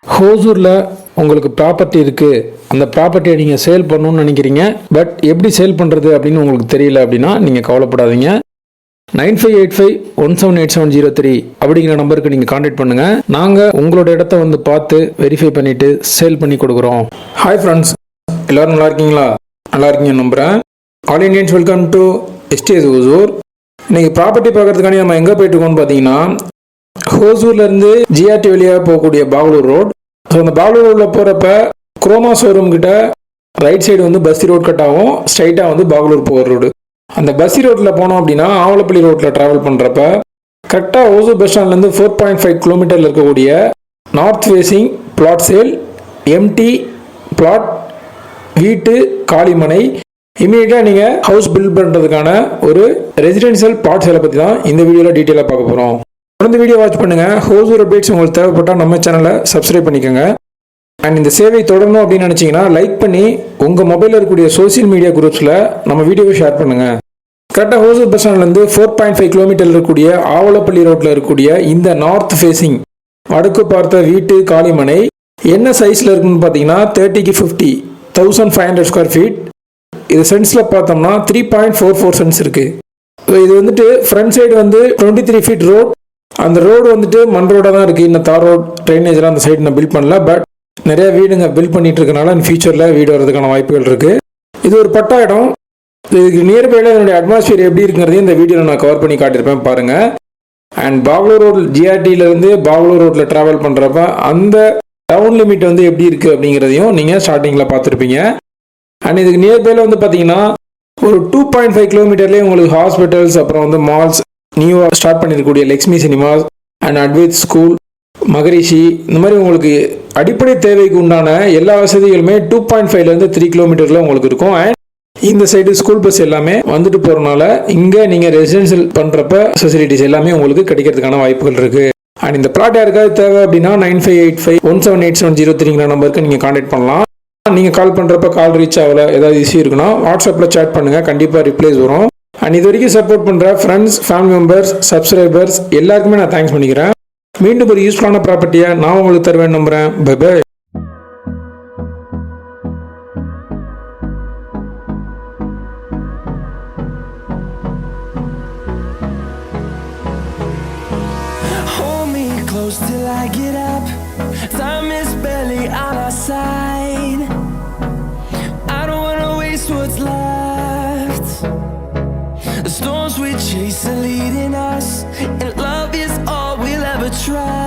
ஹோசூரில் உங்களுக்கு ப்ராப்பர்ட்டி இருக்குது, அந்த ப்ராப்பர்ட்டியை நீங்கள் சேல் பண்ணணும்னு நினைக்கிறீங்க, பட் எப்படி சேல் பண்ணுறது அப்படின்னு உங்களுக்கு தெரியல அப்படின்னா நீங்கள் கவலைப்படாதீங்க. 9585178703 அப்படிங்கிற நம்பருக்கு நீங்கள் கான்டாக்ட் பண்ணுங்கள். நாங்கள் உங்களோட இடத்த வந்து பார்த்து வெரிஃபை பண்ணிவிட்டு சேல் பண்ணி கொடுக்குறோம். ஹாய் ஃப்ரெண்ட்ஸ், எல்லோரும் நல்லா இருக்கீங்களா? நல்லா இருக்கீங்க நம்புகிறேன். All Indians welcome to SDS Hosur. இன்றைக்கி ப்ராப்பர்ட்டி பார்க்குறதுக்காண்டி நம்ம எங்கே போயிட்டு இருக்கோம்னு பார்த்தீங்கன்னா, ஹோசூர்லேருந்து ஜிஆர்டி வழியாக போகக்கூடிய பாகலூர் ரோட். ஸோ அந்த பாகலூர் ரோடில் போகிறப்ப குரோமா ஷோரூம் கிட்ட ரைட் சைடு வந்து பஸ்ஸி ரோட் கட் ஆகும், ஸ்ட்ரைட்டாக வந்து பாகலூர் போகிற ரோடு. அந்த பஸ்ஸி ரோட்டில் போனோம் அப்படின்னா ஆவலப்பள்ளி ரோட்டில் ட்ராவல் பண்ணுறப்ப கரெக்டாக ஹோசூர் பஸ் ஸ்டாண்ட்லேருந்து 4.5 கிலோமீட்டரில் இருக்கக்கூடிய north facing plot sale, empty plot, வீட்டு காலிமனை, இமீடியட்டாக நீங்கள் ஹவுஸ் பில்ட் பண்ணுறதுக்கான ஒரு ரெசிடென்ஷியல் பிளாட் சேலை பற்றி தான் இந்த வீடியோவில் டீட்டெயிலாக பார்க்க போகிறோம். தொடர்ந்து வீடியோ வாட்ச் பண்ணுங்கள். ஹோசூர் அப்டேட்ஸ் உங்களுக்கு தேவைப்பட்டால் நம்ம சேனலை சப்ஸ்கிரைப் பண்ணிக்கோங்க. அண்ட் இந்த சேவை தொடரணும் அப்படின்னு நினச்சிங்கன்னா லைக் பண்ணி உங்கள் மொபைலில் இருக்கக்கூடிய சோசியல் மீடியா குரூப்ஸில் நம்ம வீடியோவை ஷேர் பண்ணுங்கள். கரெக்டாக ஹோசூர் பஸ் ஸ்டாண்ட்லேருந்து 4.5 கிலோமீட்டரில் இருக்கக்கூடிய ஆவலப்பள்ளி ரோட்டில் இருக்கக்கூடிய இந்த நார்த் ஃபேஸிங் வடக்கு பார்த்த வீட்டு காலிமனை என்ன சைஸில் இருக்குன்னு பார்த்தீங்கன்னா 30x 50, 1500 ஸ்கொயர் ஃபீட். இது சென்ஸில் பார்த்தோம்னா 3.44 சென்ஸ் இருக்குது. ஸோ இது வந்துட்டு ஃப்ரண்ட் சைடு வந்து 23 ஃபீட் ரோட். அந்த ரோடு வந்துட்டு மண் ரோடாக தான் இருக்குது. இன்னும் தார் ரோட் ட்ரைனேஜெலாம் அந்த சைடு நான் பில்ட் பண்ணல, பட் நிறைய வீடுங்க பில்ட் பண்ணிட்டு இருக்கனால இந்த ஃபியூச்சரில் வீடு வரதுக்கான வாய்ப்புகள் இருக்குது. இது ஒரு பட்டா இடம். இதுக்கு நியர்பையில் என்னுடைய அட்மாஸ்பியர் எப்படி இருக்குங்கிறதையும் இந்த வீடியோவில் நான் கவர் பண்ணி காட்டியிருப்பேன் பாருங்கள். அண்ட் பாகலூர் ரோடு ஜிஆர்டியிலேருந்து பாகலூர் ரோட்டில் ட்ராவல் பண்ணுறப்ப அந்த டவுன் லிமிட் வந்து எப்படி இருக்குது அப்படிங்கிறதையும் நீங்கள் ஸ்டார்டிங்கில் பார்த்துருப்பீங்க. அண்ட் இதுக்கு நியர்பையில் வந்து பார்த்தீங்கன்னா ஒரு 2.5 கிலோமீட்டர்லேயே உங்களுக்கு ஹாஸ்பிட்டல்ஸ், அப்புறம் வந்து மால்ஸ், நியூவாக ஸ்டார்ட் பண்ணியிருக்கக்கூடிய Lakshmi cinemas and Advaith school, Maharishi, இந்த மாதிரி உங்களுக்கு அடிப்படை தேவைக்கு உண்டான எல்லா வசதிகளுமே 2.5லேருந்து 3 கிலோமீட்டரில் உங்களுக்கு இருக்கும். அண்ட் இந்த சைடு ஸ்கூல் பஸ் எல்லாமே வந்துட்டு போகிறனால இங்கே நீங்கள் ரெசிடென்ஷியல் பண்ணுறப்ப ஃபெசிலிட்டிஸ் எல்லாமே உங்களுக்கு கிடைக்கிறதுக்கான வாய்ப்புகள் இருக்குது. அண்ட் இந்த பிளாட் யாருக்காவது தேவை அப்படின்னா 9585178703 நம்பருக்கு நீங்கள் கான்டாக்ட் பண்ணலாம். நீங்கள் கால் பண்ணுறப்ப கால் ரீச் ஆகல, ஏதாவது இஷ்யூ இருக்குன்னா வாட்ஸ்அப்பில் சேட் பண்ணுங்கள், கண்டிப்பாக ரிப்ளைஸ் வரும். அண்ட் இது வரைக்கும் சப்போர்ட் பண்ணுற ஃப்ரெண்ட்ஸ், ஃபேமிலி மெம்பர்ஸ், சப்ஸ்கிரைபர்ஸ் எல்லாருக்குமே நான் தேங்க்ஸ் பண்ணிக்கிறேன். மீண்டும் ஒரு யூஸ்ஃபுல்லான ப்ராப்பர்ட்டியை நான் உங்களுக்கு தருவேன் நம்புகிறேன். Bye bye. Hold me close till I get up. Time is barely on our side. I don't wanna waste what's left. The storms we chase are leading us, and love is all we'll ever try.